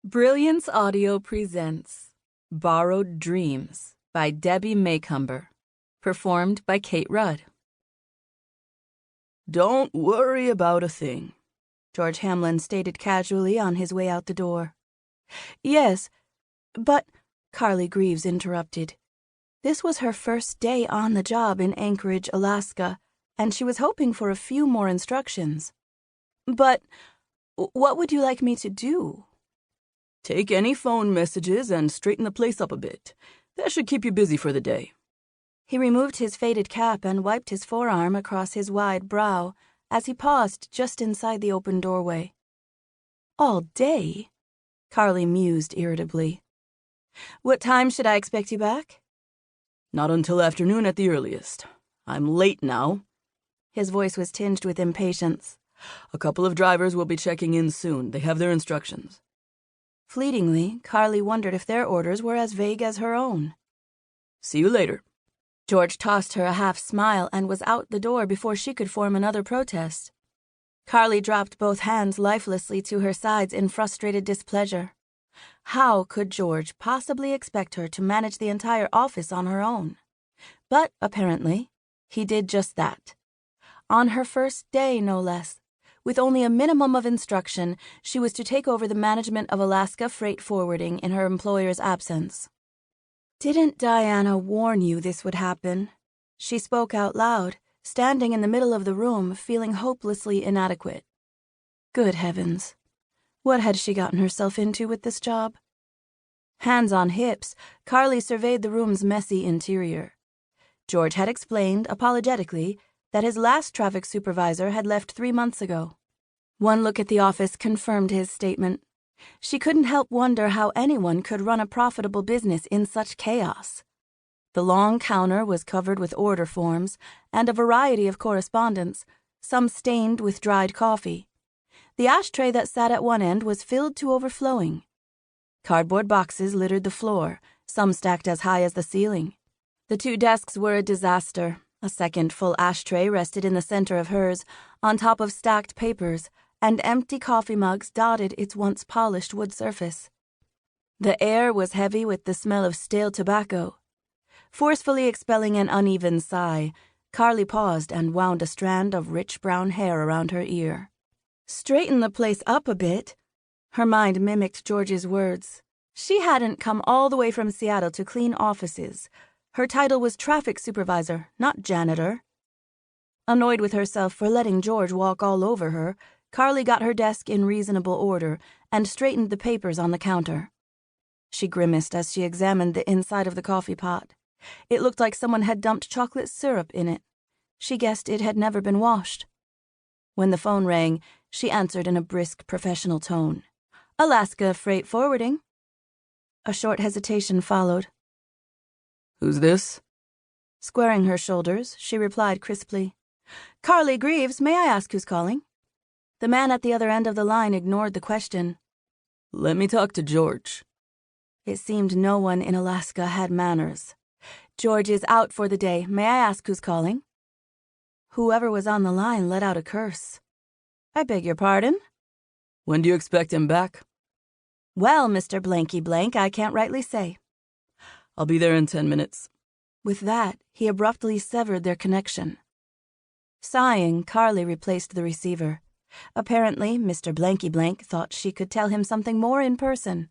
Brilliance Audio presents Borrowed Dreams by Debbie Macomber, performed by Kate Rudd. "Don't worry about a thing," George Hamlin stated casually on his way out the door. "Yes, but," Carly Grieves interrupted. This was her first day on the job in Anchorage, Alaska, and she was hoping for a few more instructions. "But what would you like me to do?" Take any phone messages and straighten the place up a bit. That should keep you busy for the day. He removed his faded cap and wiped his forearm across his wide brow as he paused just inside the open doorway. "All day?" Carly mused irritably. "What time should I expect you back?" Not until afternoon at the earliest. I'm late now. His voice was tinged with impatience. A couple of drivers will be checking in soon. They have their instructions. Fleetingly, Carly wondered if their orders were as vague as her own. See you later. George tossed her a half smile and was out the door before she could form another protest. Carly dropped both hands lifelessly to her sides in frustrated displeasure. How could George possibly expect her to manage the entire office on her own? But, apparently, he did just that. On her first day, no less. With only a minimum of instruction, she was to take over the management of Alaska freight forwarding in her employer's absence. "Didn't Diana warn you this would happen?" She spoke out loud, standing in the middle of the room, feeling hopelessly inadequate. Good heavens. What had she gotten herself into with this job? Hands on hips, Carly surveyed the room's messy interior. George had explained, apologetically, that his last traffic supervisor had left 3 months ago. One look at the office confirmed his statement. She couldn't help wonder how anyone could run a profitable business in such chaos. The long counter was covered with order forms and a variety of correspondence, some stained with dried coffee. The ashtray that sat at one end was filled to overflowing. Cardboard boxes littered the floor, some stacked as high as the ceiling. The 2 desks were a disaster. A second full ashtray rested in the center of hers, on top of stacked papers, and empty coffee mugs dotted its once polished wood surface. The air was heavy with the smell of stale tobacco. Forcefully expelling an uneven sigh, Carly paused and wound a strand of rich brown hair around her ear. Straighten the place up a bit. Her mind mimicked George's words. She hadn't come all the way from Seattle to clean offices. Her title was traffic supervisor, not janitor. Annoyed with herself for letting George walk all over her, Carly got her desk in reasonable order and straightened the papers on the counter. She grimaced as she examined the inside of the coffee pot. It looked like someone had dumped chocolate syrup in it. She guessed it had never been washed. When the phone rang, she answered in a brisk, professional tone. "Alaska Freight Forwarding." A short hesitation followed. Who's this? Squaring her shoulders, she replied crisply. "Carly Grieves, may I ask who's calling?" The man at the other end of the line ignored the question. Let me talk to George. It seemed no one in Alaska had manners. "George is out for the day. May I ask who's calling?" Whoever was on the line let out a curse. "I beg your pardon?" When do you expect him back? "Well, Mr. Blanky Blank, I can't rightly say." I'll be there in 10 minutes. With that, he abruptly severed their connection. Sighing, Carly replaced the receiver. Apparently, Mr. Blanky Blank thought she could tell him something more in person.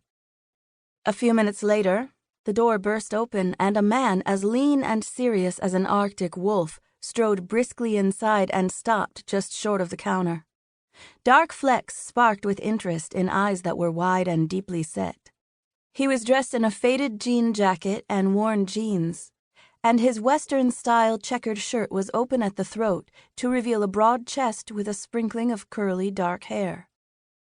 A few minutes later, the door burst open and a man as lean and serious as an Arctic wolf strode briskly inside and stopped just short of the counter. Dark flecks sparked with interest in eyes that were wide and deeply set. He was dressed in a faded jean jacket and worn jeans, and his Western-style checkered shirt was open at the throat to reveal a broad chest with a sprinkling of curly dark hair.